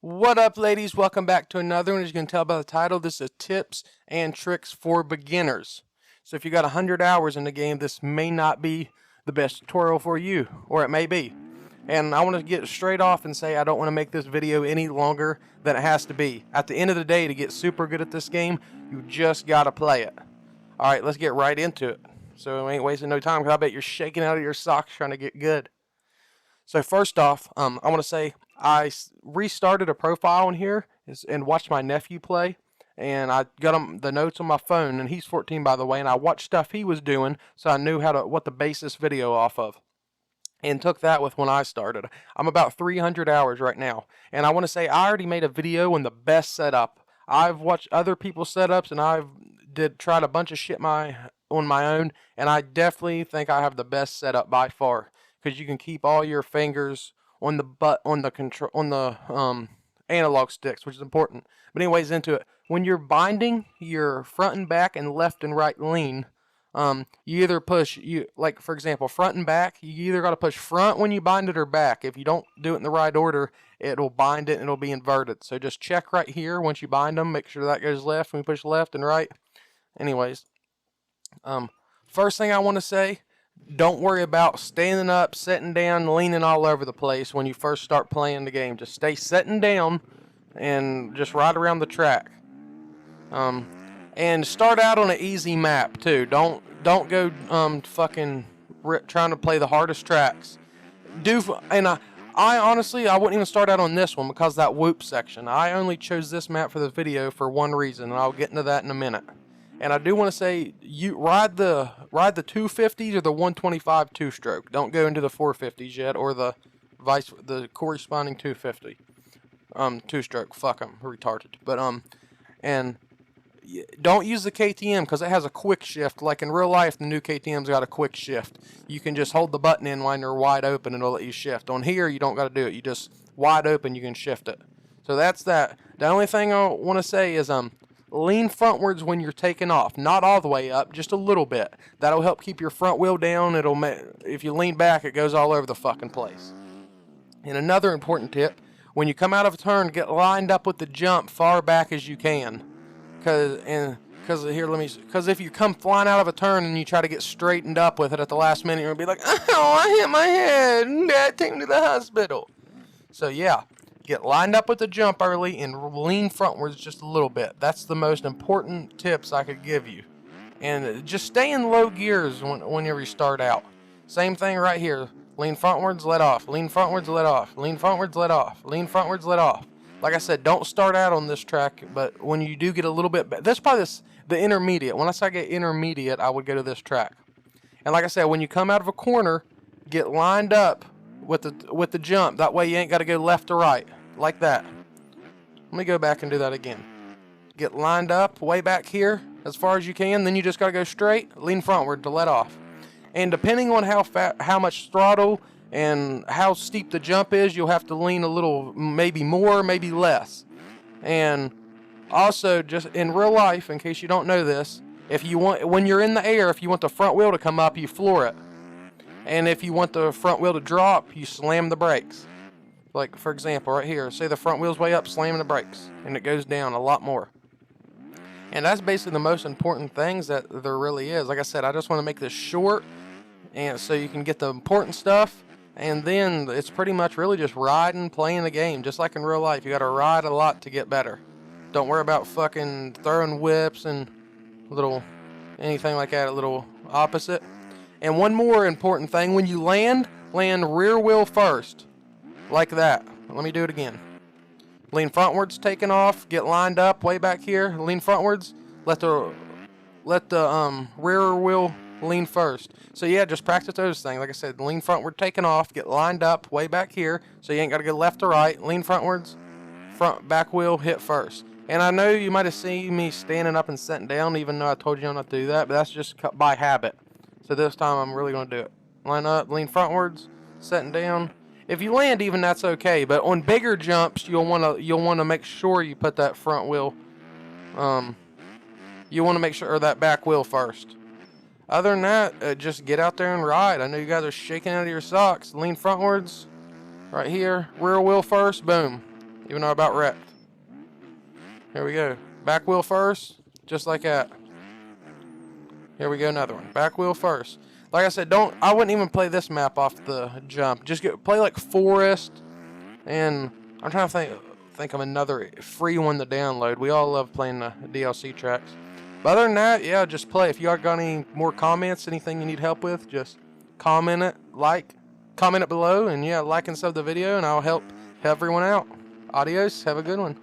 What up, ladies? Welcome back to another one. As you can tell by the title, this is tips and tricks for beginners. So if you got 100 hours in the game, this may not be the best tutorial for you, or it may be. And I want to get straight off and say I don't want to make this video any longer than it has to be. At the end of the day, to get super good at this game, you just got to play it. Alright, let's get right into it. So we ain't wasting no time, because I bet you're shaking out of your socks trying to get good. So first off, I want to say I restarted a profile in here and watched my nephew play, and I got him the notes on my phone, and he's 14 by the way, and I watched stuff he was doing, so I knew what to base this video off of, and took that with when I started. I'm about 300 hours right now, and I want to say I already made a video on the best setup. I've watched other people's setups, and I've tried a bunch of shit on my own, and I definitely think I have the best setup by far, because you can keep all your fingers on the analog sticks, which is important. But anyways, into it. When you're binding your front and back and left and right lean, you either push like for example front and back. You either got to push front when you bind it or back. If you don't do it in the right order, it'll bind it and it'll be inverted. So just check right here once you bind them. Make sure that goes left when you push left and right. Anyways, first thing I want to say. Don't worry about standing up, sitting down, leaning all over the place when you first start playing the game. Just stay sitting down and just ride around the track. And start out on an easy map too. Don't go trying to play the hardest tracks. I honestly I wouldn't even start out on this one because that whoop section. I only chose this map for the video for one reason, and I'll get into that in a minute. And I do want to say, you ride the 250s or the 125 two-stroke. Don't go into the 450s yet, or the corresponding 250 two-stroke. Fuck, I'm retarded. But and don't use the KTM because it has a quick shift. Like in real life, the new KTM's got a quick shift. You can just hold the button in when you're wide open, and it'll let you shift. On here, you don't got to do it. You just wide open, you can shift it. So that's that. The only thing I want to say is lean frontwards when you're taking off. Not all the way up, just a little bit. That'll help keep your front wheel down. If you lean back, it goes all over the fucking place. And another important tip, when you come out of a turn, get lined up with the jump far back as you can. Because if you come flying out of a turn and you try to get straightened up with it at the last minute, you're going to be like, oh, I hit my head. Dad, take me to the hospital. So yeah. Get lined up with the jump early and lean frontwards just a little bit. That's the most important tips I could give you. And just stay in low gears whenever you start out. Same thing right here. Lean frontwards, let off. Lean frontwards, let off. Lean frontwards, let off. Lean frontwards, let off. Like I said, don't start out on this track, but when you do get a little bit... That's probably the intermediate. When I say get intermediate, I would go to this track. And like I said, when you come out of a corner, get lined up with the jump. That way you ain't got to go left to right. Like that. Let me go back and do that again. Get lined up way back here as far as you can. Then you just got to go straight. Lean frontward to let off. And depending on how much throttle and how steep the jump is, you'll have to lean a little, maybe more, maybe less. And also, just in real life, in case you don't know this, when you're in the air, if you want the front wheel to come up, you floor it. And if you want the front wheel to drop, you slam the brakes. Like, for example, right here, say the front wheel's way up, slamming the brakes, and it goes down a lot more. And that's basically the most important things that there really is. Like I said, I just want to make this short, and so you can get the important stuff, and then it's pretty much really just riding, playing the game, just like in real life. You got to ride a lot to get better. Don't worry about fucking throwing whips and anything like that, a little opposite. And one more important thing, when you land rear wheel first. Like that. Let me do it again. Lean frontwards, taking off. Get lined up way back here. Lean frontwards. Let the rear wheel lean first. So yeah, just practice those things. Like I said, lean frontward, taking off. Get lined up way back here. So you ain't got to go left to right. Lean frontwards. Back wheel hit first. And I know you might have seen me standing up and sitting down, even though I told you not to do that. But that's just by habit. So this time I'm really going to do it. Line up, lean frontwards, sitting down. If you land even, that's okay. But on bigger jumps, you'll want to make sure you put that front wheel. You want to make sure that back wheel first. Other than that, just get out there and ride. I know you guys are shaking out of your socks. Lean frontwards, right here. Rear wheel first. Boom. even though I about wrecked. Here we go. Back wheel first, just like that. Here we go, another one. Back wheel first. Like I said, I wouldn't even play this map off the jump. Just play like Forest, and I'm trying to think of another free one to download. We all love playing the DLC tracks. But other than that, yeah, just play. If you got any more comments, anything you need help with, just comment it below, and yeah, like and sub the video, and I'll help everyone out. Adios. Have a good one.